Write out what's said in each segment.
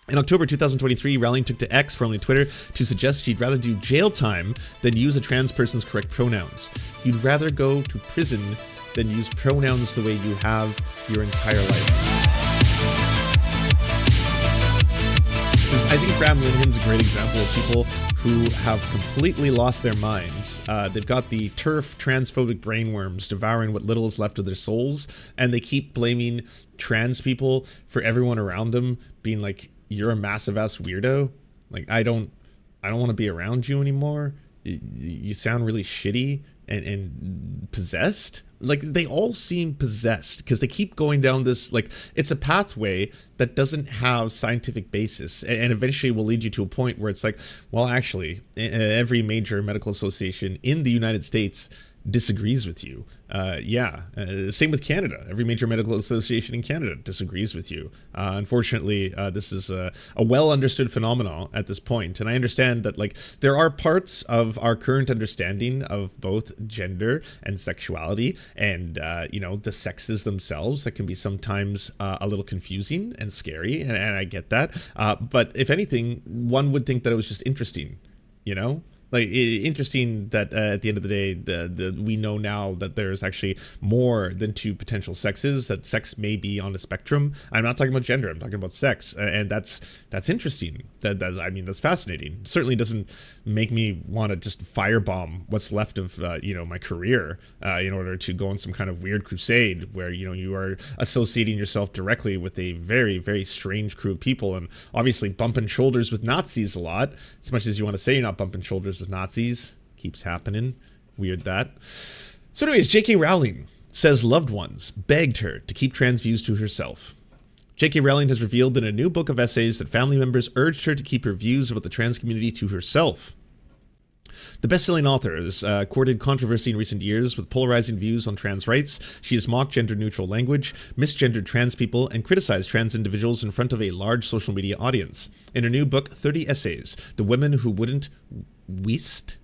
In October 2023, Rowling took to X, formerly Twitter, to suggest she'd rather do jail time than use a trans person's correct pronouns. You'd rather go to prison than use pronouns the way you have your entire life. I think Graham Linehan's a great example of people who have completely lost their minds. They've got the TERF transphobic brainworms devouring what little is left of their souls, and they keep blaming trans people for everyone around them being like, you're a massive ass weirdo. Like, I don't want to be around you anymore. You sound really shitty and possessed. Like, they all seem possessed because they keep going down this, like, it's a pathway that doesn't have scientific basis, and eventually will lead you to a point where it's like, well, actually, every major medical association in the United States disagrees with you. Same with Canada. Every major medical association in Canada disagrees with you. Unfortunately, this is a well understood phenomenon at this point, and I understand that, like, there are parts of our current understanding of both gender and sexuality and the sexes themselves that can be sometimes a little confusing and scary, and I get that, but if anything, one would think that it was just interesting, Like, interesting that at the end of the day, we know now that there's actually more than two potential sexes, that sex may be on a spectrum. I'm not talking about gender, I'm talking about sex, and that's interesting. That's fascinating. It certainly doesn't make me want to just firebomb what's left of my career in order to go on some kind of weird crusade where you are associating yourself directly with a very, very strange crew of people, and obviously bumping shoulders with Nazis a lot. As much as you want to say you're not bumping shoulders with Nazis, keeps happening. Weird that. So anyways, J.K. Rowling says loved ones begged her to keep trans views to herself. J.K. Rowling has revealed in a new book of essays that family members urged her to keep her views about the trans community to herself. The best-selling author has courted controversy in recent years with polarizing views on trans rights. She has mocked gender-neutral language, misgendered trans people, and criticized trans individuals in front of a large social media audience. In her new book, 30 Essays, The Women Who Wouldn't West?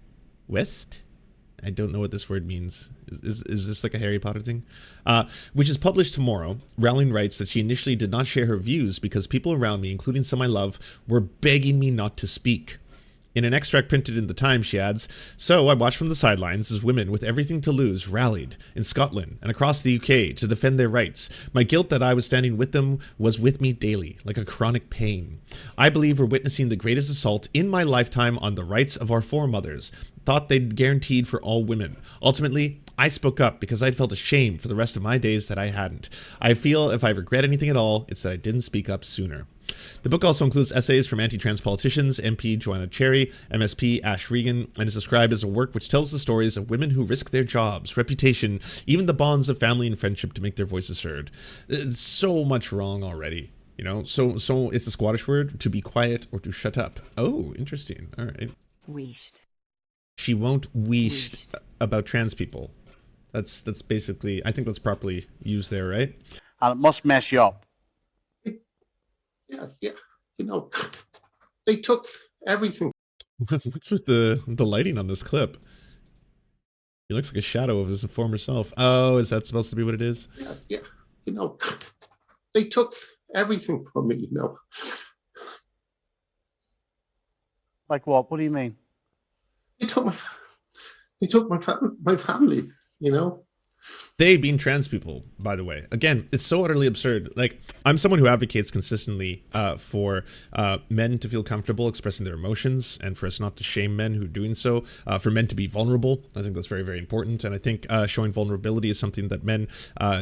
I don't know what this word means. Is this like a Harry Potter thing? Which is published tomorrow. Rowling writes that she initially did not share her views because people around me, including some I love, were begging me not to speak. In an extract printed in The Times, she adds, "So I watched from the sidelines as women with everything to lose rallied in Scotland and across the UK to defend their rights. My guilt that I was standing with them was with me daily, like a chronic pain. I believe we're witnessing the greatest assault in my lifetime on the rights of our foremothers, thought they'd guaranteed for all women. Ultimately, I spoke up because I'd felt ashamed for the rest of my days that I hadn't. I feel if I regret anything at all, it's that I didn't speak up sooner." The book also includes essays from anti-trans politicians, MP Joanna Cherry, MSP Ash Regan, and is described as a work which tells the stories of women who risk their jobs, reputation, even the bonds of family and friendship to make their voices heard. It's so much wrong already. So it's the Squattish word, to be quiet or to shut up. Oh, interesting. All right. Weesht. She won't weesht about trans people. That's basically, I think that's properly used there, right? And it must mess you up. Yeah. They took everything. What's with the lighting on this clip? He looks like a shadow of his former self. Oh, is that supposed to be what it is? Yeah. They took everything from me, Like what? What do you mean? They took my family, They being trans people, by the way. Again, it's so utterly absurd. Like, I'm someone who advocates consistently for men to feel comfortable expressing their emotions and for us not to shame men who are doing so, for men to be vulnerable. I think that's very, very important. And I think showing vulnerability is something that men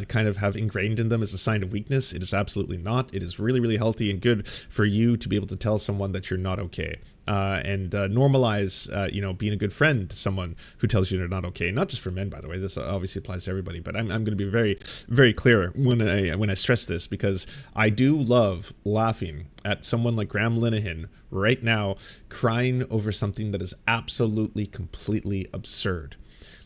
kind of have ingrained in them as a sign of weakness. It is absolutely not. It is really, really healthy and good for you to be able to tell someone that you're not okay. And normalize, being a good friend to someone who tells you they're not okay. Not just for men, by the way. This obviously applies to everybody. But I'm going to be very, very clear when I stress this, because I do love laughing at someone like Graham Linehan right now crying over something that is absolutely, completely absurd.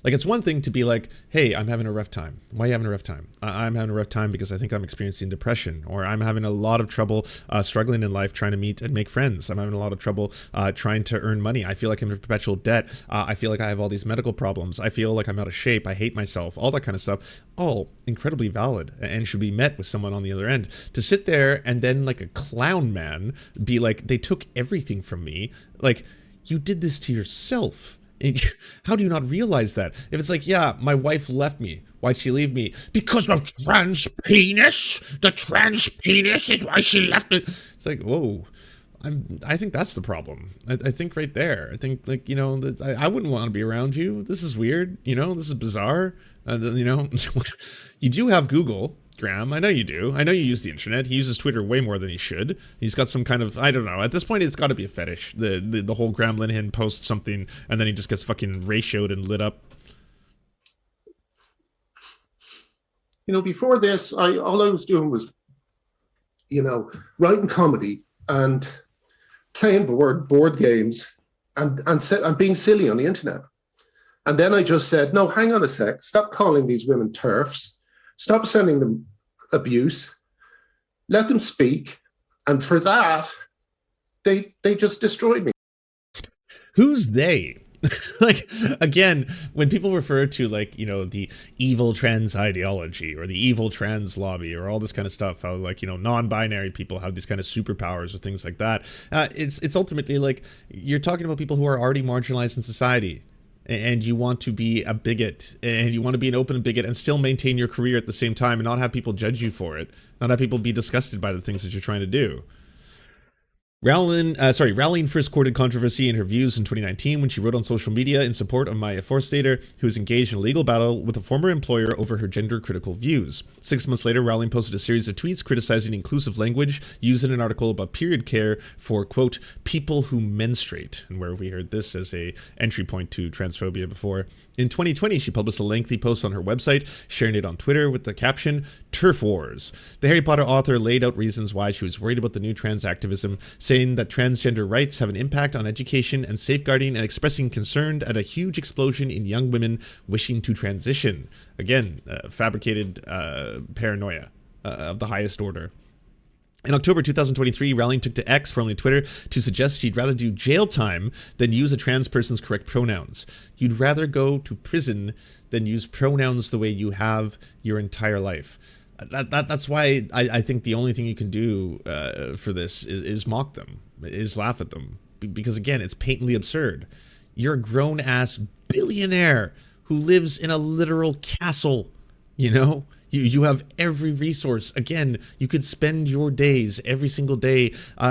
Like, it's one thing to be like, hey, I'm having a rough time. Why are you having a rough time? I'm having a rough time because I think I'm experiencing depression, or I'm having a lot of trouble struggling in life trying to meet and make friends. I'm having a lot of trouble trying to earn money. I feel like I'm in perpetual debt. I feel like I have all these medical problems. I feel like I'm out of shape. I hate myself. All that kind of stuff. All incredibly valid and should be met with someone on the other end. To sit there and then, like a clown man, be like, they took everything from me. Like, you did this to yourself. How do you not realize that? If it's like, yeah, my wife left me. Why'd she leave me? Because of trans penis. The trans penis is why she left me. It's like, whoa. I think that's the problem. I think right there. I think, like, you know, I wouldn't want to be around you. This is weird. You know, this is bizarre. You know, you do have Google, Graham. I know you do. I know you use the internet. He uses Twitter way more than he should. He's got some kind of, I don't know. At this point, it's got to be a fetish. The whole Graham Linehan posts something and then he just gets fucking ratioed and lit up. You know, before this, all I was doing was, you know, writing comedy and playing board games and being silly on the internet. And then I just said, no, hang on a sec. Stop calling these women TERFs. Stop sending them abuse. Let them speak. And for that, they just destroyed me. Who's they? Like, again, when people refer to, like, you know, the evil trans ideology or the evil trans lobby or all this kind of stuff, how, like, you know, non-binary people have these kind of superpowers or things like that, it's ultimately like you're talking about people who are already marginalized in society. And you want to be a bigot, and you want to be an open bigot and still maintain your career at the same time and not have people judge you for it, not have people be disgusted by the things that you're trying to do. Rowling first courted controversy in her views in 2019 when she wrote on social media in support of Maya Forstater, who was engaged in a legal battle with a former employer over her gender-critical views. 6 months later, Rowling posted a series of tweets criticizing inclusive language used in an article about period care for, quote, people who menstruate, and where have we heard this as a entry point to transphobia before. In 2020, she published a lengthy post on her website, sharing it on Twitter with the caption, "Turf Wars." The Harry Potter author laid out reasons why she was worried about the new trans activism, saying that transgender rights have an impact on education and safeguarding, and expressing concern at a huge explosion in young women wishing to transition. Again, fabricated paranoia of the highest order. In October 2023, Rowling took to X, formerly Twitter, to suggest she'd rather do jail time than use a trans person's correct pronouns. You'd rather go to prison than use pronouns the way you have your entire life. That's why I think the only thing you can do for this is mock them, is laugh at them. Because again, it's patently absurd. You're a grown-ass billionaire who lives in a literal castle, you know? You have every resource. Again, you could spend your days, every single day,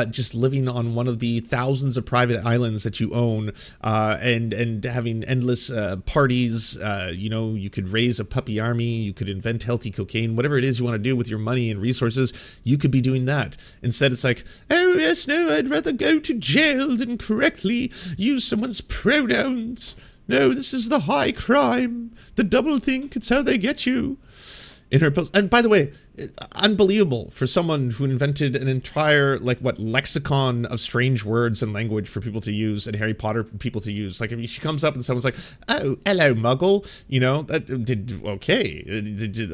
just living on one of the thousands of private islands that you own, and having endless parties. You know, you could raise a puppy army. You could invent healthy cocaine. Whatever it is you want to do with your money and resources, you could be doing that. Instead, it's like, oh, yes, no, I'd rather go to jail than correctly use someone's pronouns. No, this is the high crime. The doublethink, it's how they get you. In her post, and by the way, unbelievable for someone who invented an entire, like, what, lexicon of strange words and language for people to use and Harry Potter people to use. Like, if she comes up and someone's like, oh, hello, muggle, you know,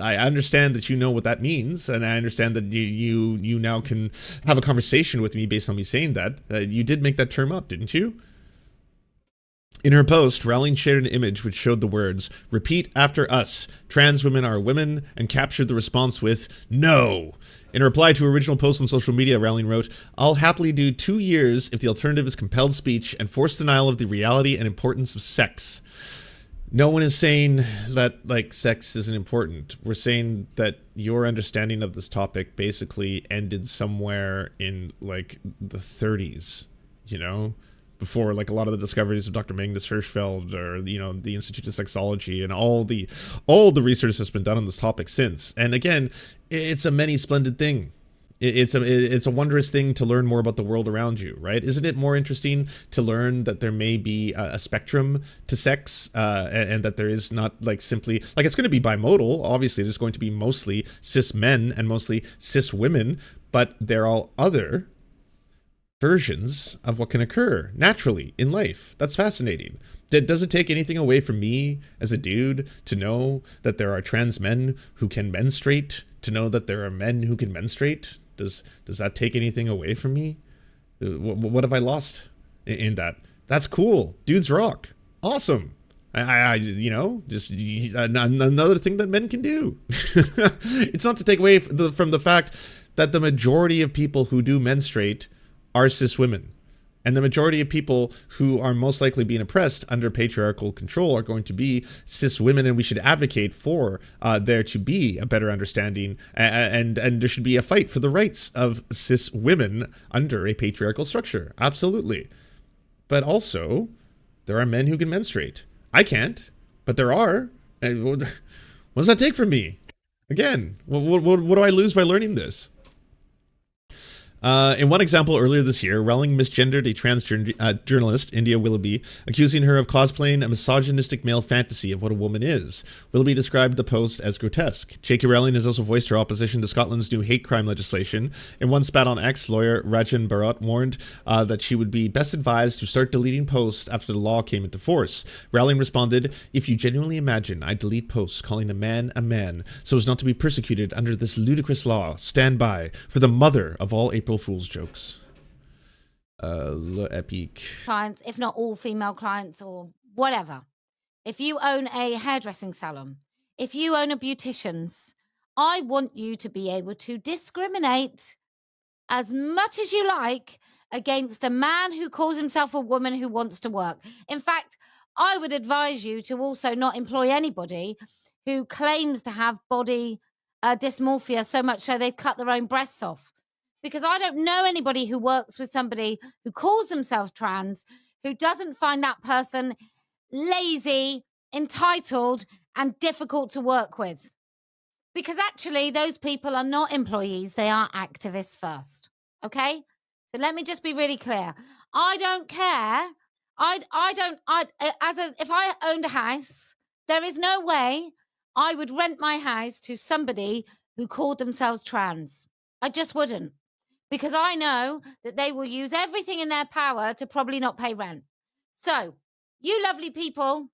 I understand that you know what that means, and I understand that you now can have a conversation with me based on me saying that. You did make that term up, didn't you? In her post, Rowling shared an image which showed the words, "Repeat after us, trans women are women," and captured the response with, "No." In a reply to her original post on social media, Rowling wrote, "I'll happily do 2 years if the alternative is compelled speech and forced denial of the reality and importance of sex." No one is saying that, like, sex isn't important. We're saying that your understanding of this topic basically ended somewhere in, like, the 30s, you know? Before, like, a lot of the discoveries of Dr. Magnus Hirschfeld, or, you know, the Institute of Sexology, and all the research that's been done on this topic since. And again, it's a many splendid thing. It's a wondrous thing to learn more about the world around you, right? Isn't it more interesting to learn that there may be a spectrum to sex, and that there is not, like, simply, like, it's going to be bimodal. Obviously, there's going to be mostly cis men and mostly cis women, but they're all other. versions of what can occur naturally in life. That's fascinating. Does it take anything away from me as a dude to know that there are trans men who can menstruate, to know that there are men who can menstruate? Does that take anything away from me? What have I lost in that? That's cool. Dudes rock. Awesome. I just another thing that men can do. It's not to take away from the fact that the majority of people who do menstruate are cis women. And the majority of people who are most likely being oppressed under patriarchal control are going to be cis women, and we should advocate for there to be a better understanding, and there should be a fight for the rights of cis women under a patriarchal structure. Absolutely. But also, there are men who can menstruate. I can't, but there are. And what does that take from me? Again, what do I lose by learning this? In one example earlier this year, Rowling misgendered a trans journalist, India Willoughby, accusing her of cosplaying a misogynistic male fantasy of what a woman is. Willoughby described the post as grotesque. J.K. Rowling has also voiced her opposition to Scotland's new hate crime legislation. In one spat on X, lawyer Rajan Bharat warned that she would be best advised to start deleting posts after the law came into force. Rowling responded, "If you genuinely imagine I delete posts calling a man so as not to be persecuted under this ludicrous law, stand by for the mother of all April Fool's jokes." Epic. Clients, if not all female clients or whatever. If you own a hairdressing salon, if you own a beautician's, I want you to be able to discriminate as much as you like against a man who calls himself a woman who wants to work. In fact, I would advise you to also not employ anybody who claims to have body dysmorphia so much so they've cut their own breasts off. Because I don't know anybody who works with somebody who calls themselves trans, who doesn't find that person lazy, entitled, and difficult to work with. Because actually, those people are not employees. They are activists first. Okay? So let me just be really clear. I don't care. If I owned a house, there is no way I would rent my house to somebody who called themselves trans. I just wouldn't. Because I know that they will use everything in their power to probably not pay rent. So, you lovely people.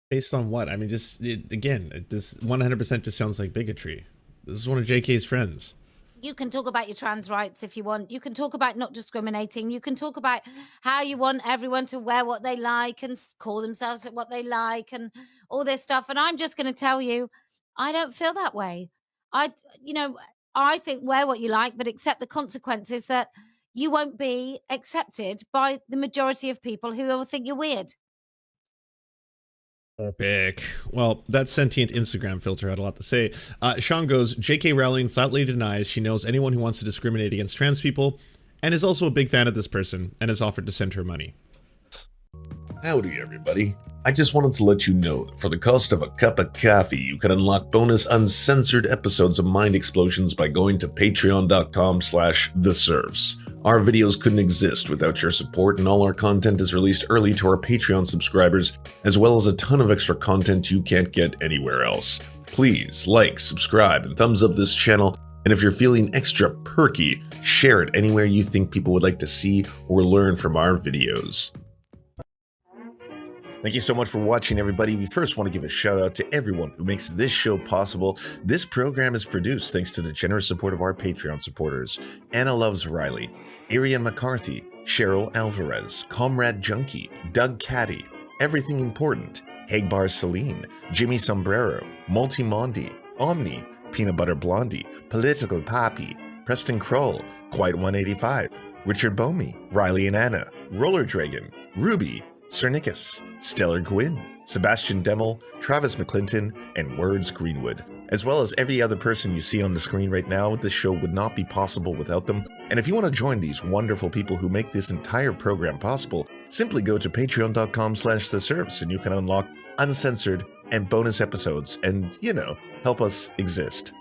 Based on what? I mean, this 100% just sounds like bigotry. This is one of JK's friends. You can talk about your trans rights if you want. You can talk about not discriminating. You can talk about how you want everyone to wear what they like and call themselves what they like and all this stuff. And I'm just going to tell you, I don't feel that way. I think wear what you like, but accept the consequences that you won't be accepted by the majority of people who will think you're weird. Epic. Well, that sentient Instagram filter had a lot to say. Sean goes, J.K. Rowling flatly denies she knows anyone who wants to discriminate against trans people and is also a big fan of this person and has offered to send her money. Howdy everybody. I just wanted to let you know that for the cost of a cup of coffee, you can unlock bonus uncensored episodes of Mind Explosions by going to patreon.com/theserfs. Our videos couldn't exist without your support, and all our content is released early to our Patreon subscribers, as well as a ton of extra content you can't get anywhere else. Please like, subscribe, and thumbs up this channel, and if you're feeling extra perky, share it anywhere you think people would like to see or learn from our videos. Thank you so much for watching, everybody. We first want to give a shout out to everyone who makes this show possible. This program is produced thanks to the generous support of our Patreon supporters: Anna Loves Riley, Arian McCarthy, Cheryl Alvarez, Comrade Junkie, Doug Caddy, Everything Important, Hagbar Celine, Jimmy Sombrero, Multimondi, Omni, Peanut Butter Blondie, Political Poppy, Preston Kroll, Quite 185, Richard Bomey, Riley and Anna, Roller Dragon, Ruby, Cernicus, Stellar Gwyn, Sebastian Demmel, Travis McClinton, and Words Greenwood, as well as every other person you see on the screen right now. This show would not be possible without them. And if you want to join these wonderful people who make this entire program possible, simply go to patreon.com/theserfs and you can unlock uncensored and bonus episodes and, help us exist.